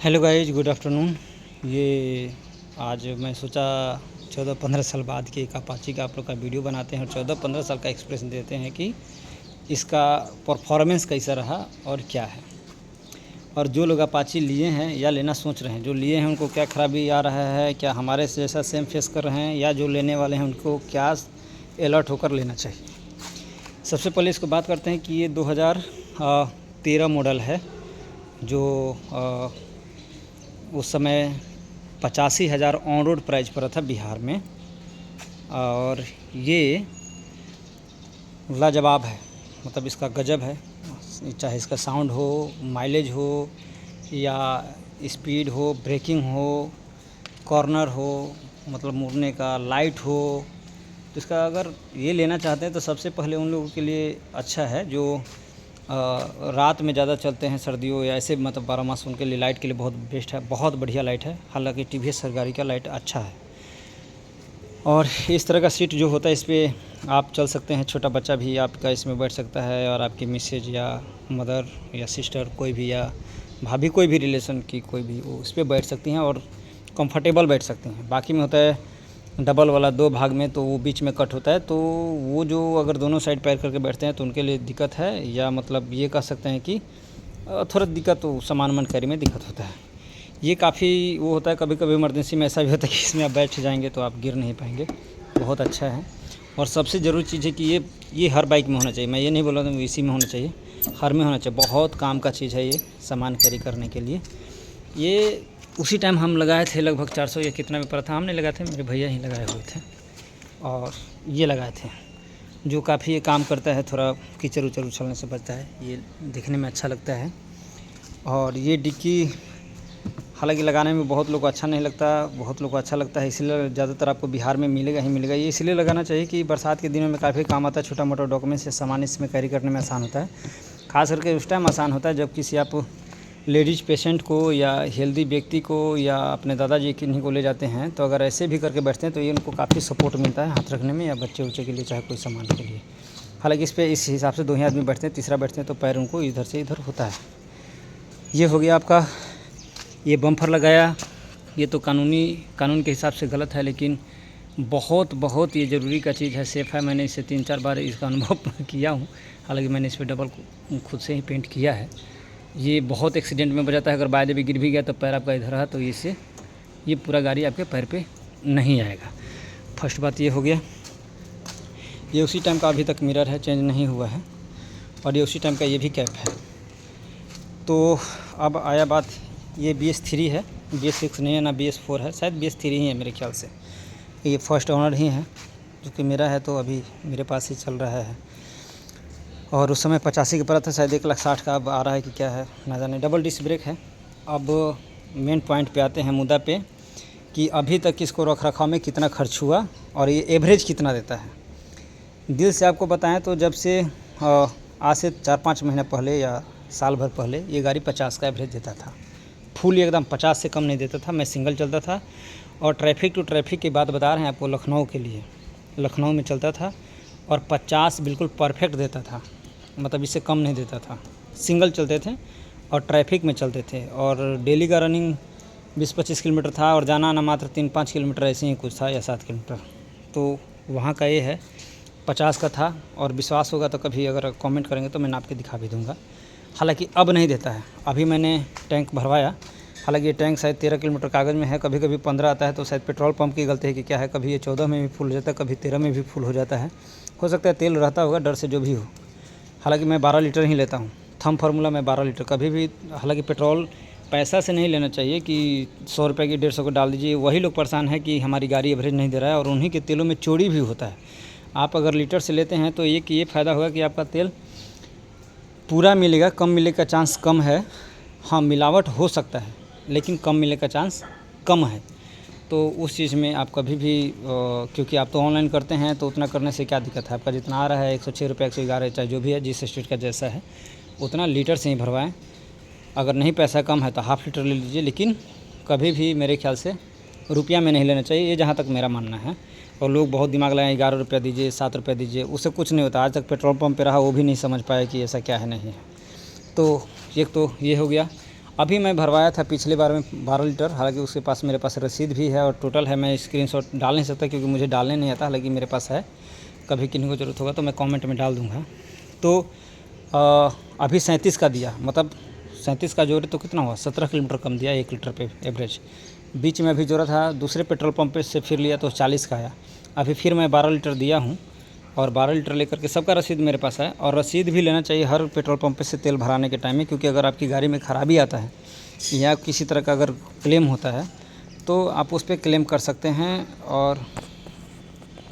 Hello guys, good afternoon. ये आज मैं सोचा 14-15 साल बाद की एक अपाची का आप लोग का वीडियो बनाते हैं और 14-15 साल का एक्सप्रेशन देते हैं कि इसका परफॉर्मेंस कैसा रहा और क्या है। और जो लोग अपाची लिए हैं या लेना सोच रहे हैं, जो लिए हैं उनको क्या ख़राबी आ रहा है, क्या हमारे से जैसा सेम फेस कर रहे हैं, या जो लेने वाले हैं उनको क्या अलर्ट होकर लेना चाहिए। सबसे पहले इसको बात करते हैं कि ये 2013 मॉडल है, जो उस समय 85,000 ऑन रोड प्राइस पर था बिहार में। और ये लाजवाब है, मतलब इसका गजब है। चाहे इसका साउंड हो, माइलेज हो, या स्पीड हो, ब्रेकिंग हो, कॉर्नर हो, मतलब मुड़ने का लाइट हो, तो इसका अगर ये लेना चाहते हैं तो सबसे पहले उन लोगों के लिए अच्छा है जो रात में ज़्यादा चलते हैं, सर्दियों या ऐसे मतलब 12 मास, उनके लिए लाइट के लिए बहुत बेस्ट है, बहुत बढ़िया लाइट है। हालांकि टीवीएस गाड़ी का लाइट अच्छा है। और इस तरह का सीट जो होता है, इस पर आप चल सकते हैं, छोटा बच्चा भी आपका इसमें बैठ सकता है, और आपकी मिसेज या मदर या सिस्टर कोई भी, या भाभी, कोई भी रिलेशन की कोई भी, वो उस पर बैठ सकती हैं और कंफर्टेबल बैठ सकती हैं। बाकी में होता है डबल वाला 2 भाग में, तो वो बीच में कट होता है, तो वो जो अगर दोनों साइड पैर करके बैठते हैं तो उनके लिए दिक्कत है, या मतलब ये कह सकते हैं कि थोड़ा दिक्कत, तो सामान मन कैरी में दिक्कत होता है। ये काफ़ी वो होता है, कभी कभी इमरजेंसी में ऐसा भी होता है कि इसमें आप बैठ जाएंगे तो आप गिर नहीं पाएंगे। बहुत अच्छा है। और सबसे ज़रूरी चीज़ है कि ये हर बाइक में होना चाहिए। मैं ये नहीं बोल रहा हूँ इसी में होना चाहिए, हर में होना चाहिए। बहुत काम का चीज़ है ये, सामान कैरी करने के लिए। ये उसी टाइम हम लगाए थे, लगभग 400 या कितना में पड़ा था। हमने लगाए थे, मेरे भैया ही लगाए हुए थे, और ये लगाए थे, जो काफ़ी ये काम करता है। थोड़ा कीचड़ उचड़ उछलने से बचता है, ये दिखने में अच्छा लगता है। और ये डिक्की हालांकि लगाने में बहुत लोग को अच्छा नहीं लगता, बहुत लोग को अच्छा लगता है, इसलिए ज़्यादातर आपको बिहार में मिलेगा ही मिलेगा। ये इसलिए लगाना चाहिए कि बरसात के दिनों में काफ़ी काम आता है, छोटा मोटा डॉक्यूमेंट्स या सामान इसमें कैरी करने में आसान होता है। खास करके उस टाइम आसान होता है जब किसी आप लेडीज़ पेशेंट को या हेल्दी व्यक्ति को या अपने दादाजी किन्हीं को ले जाते हैं, तो अगर ऐसे भी करके बैठते हैं तो ये उनको काफ़ी सपोर्ट मिलता है हाथ रखने में, या बच्चे उच्चे के लिए, चाहे कोई सामान के लिए। हालांकि इस पर इस हिसाब से 2 ही आदमी बैठते हैं, तीसरा बैठते हैं तो पैर उनको इधर से इधर होता है। ये हो गया आपका। ये बम्पर लगाया, ये तो कानून के हिसाब से गलत है, लेकिन बहुत ये ज़रूरी का चीज़ है, सेफ़ है। मैंने इसे 3-4 बार इसका अनुभव किया हूँ। हालांकि मैंने इस पर डबल खुद से ही पेंट किया है। ये बहुत एक्सीडेंट में बजाता है, अगर बाय द वे गिर भी गया तो पैर आपका इधर रहा तो इससे ये पूरा गाड़ी आपके पैर पे नहीं आएगा। फर्स्ट बात ये हो गया। ये उसी टाइम का अभी तक मिरर है, चेंज नहीं हुआ है, और ये उसी टाइम का ये भी कैप है। तो अब आया बात, ये BS3 है, BS6 नहीं है ना, BS4 है, शायद BS3 ही है मेरे ख्याल से। ये फर्स्ट ओनर ही है, जो कि मेरा है, तो अभी मेरे पास ही चल रहा है। और उस समय 85 का पड़ा था, शायद 1,60,000 का अब आ रहा है कि क्या है ना जाने। डबल डिस्क ब्रेक है। अब मेन पॉइंट पे आते हैं, मुद्दा पे, कि अभी तक इसको रख रखाव में कितना खर्च हुआ और ये एवरेज कितना देता है। दिल से आपको बताएं तो जब से आज से 4-5 महीने पहले या साल भर पहले ये गाड़ी 50 का एवरेज देता था, फुल एकदम 50 से कम नहीं देता था। मैं सिंगल चलता था, और ट्रैफिक टू ट्रैफिक की बात बता रहे हैं आपको, लखनऊ के लिए, लखनऊ में चलता था और 50 बिल्कुल परफेक्ट देता था, मतलब इससे कम नहीं देता था। सिंगल चलते थे और ट्रैफिक में चलते थे, और डेली का रनिंग 20-25 किलोमीटर था, और जाना आना मात्र 3-5 किलोमीटर ऐसे ही कुछ था, या 7 किलोमीटर। तो वहाँ का ये है, 50 का था। और विश्वास होगा तो कभी अगर कमेंट करेंगे तो मैं नाप के दिखा भी दूँगा। हालांकि अब नहीं देता है। अभी मैंने टैंक भरवाया, हालांकि ये टैंक शायद 13 किलोमीटर कागज़ में है, कभी कभी 15 आता है, तो शायद पेट्रोल पंप की गलती है कि क्या है। कभी ये 14 में भी फुल हो जाता है, कभी 13 में भी फुल हो जाता है। हो सकता है तेल रहता होगा, डर से जो भी हो। हालांकि मैं 12 लीटर ही लेता हूँ, थंब फार्मूला में 12 लीटर कभी भी। हालांकि पेट्रोल पैसा से नहीं लेना चाहिए कि 100 रुपये की 150 को डाल दीजिए। वही लोग परेशान है कि हमारी गाड़ी एवरेज नहीं दे रहा है, और उन्हीं के तेलों में चोरी भी होता है। आप अगर लीटर से लेते हैं तो ये फ़ायदा होगा कि आपका तेल पूरा मिलेगा, कम मिलने का चांस कम है। हाँ, मिलावट हो सकता है, लेकिन कम मिलने का चांस कम है। तो उस चीज़ में आप कभी भी क्योंकि आप तो ऑनलाइन करते हैं, तो उतना करने से क्या दिक्कत है। आपका जितना आ रहा है 106 रुपये, 111, चाहे जो भी है, जिस स्टेट का जैसा है, उतना लीटर से ही भरवाएं। अगर नहीं पैसा कम है तो हाफ़ लीटर ले लीजिए, लेकिन कभी भी मेरे ख्याल से रुपया में नहीं लेना चाहिए, ये जहाँ तक मेरा मानना है। और लोग बहुत दिमाग लगाएं, 11 रुपया दीजिए, 7 रुपया दीजिए, उससे कुछ नहीं होता। आज तक पेट्रोल पंप पे रहा, वो भी नहीं समझ पाया कि ऐसा क्या है, नहीं है। तो एक तो ये हो गया। अभी मैं भरवाया था पिछली बार में 12 लीटर, हालांकि उसके पास मेरे पास रसीद भी है और टोटल है। मैं स्क्रीनशॉट डाल नहीं सकता क्योंकि मुझे डालने नहीं आता, हालांकि मेरे पास है। कभी किन्हीं को ज़रूरत होगा तो मैं कमेंट में डाल दूँगा। तो अभी 37 का दिया, मतलब 37 का जोड़े तो कितना हुआ, 17 किलोमीटर कम दिया 1 लीटर पे एवरेज। बीच में अभी जोड़ा था दूसरे पेट्रोल पंप पे से, फिर लिया तो 40 का आया। अभी फिर मैं 12 लीटर दिया हूँ और 12 लीटर लेकर के सबका रसीद मेरे पास है। और रसीद भी लेना चाहिए हर पेट्रोल पंप पे से तेल भराने के टाइम में, क्योंकि अगर आपकी गाड़ी में ख़राबी आता है या किसी तरह का अगर क्लेम होता है तो आप उस पर क्लेम कर सकते हैं। और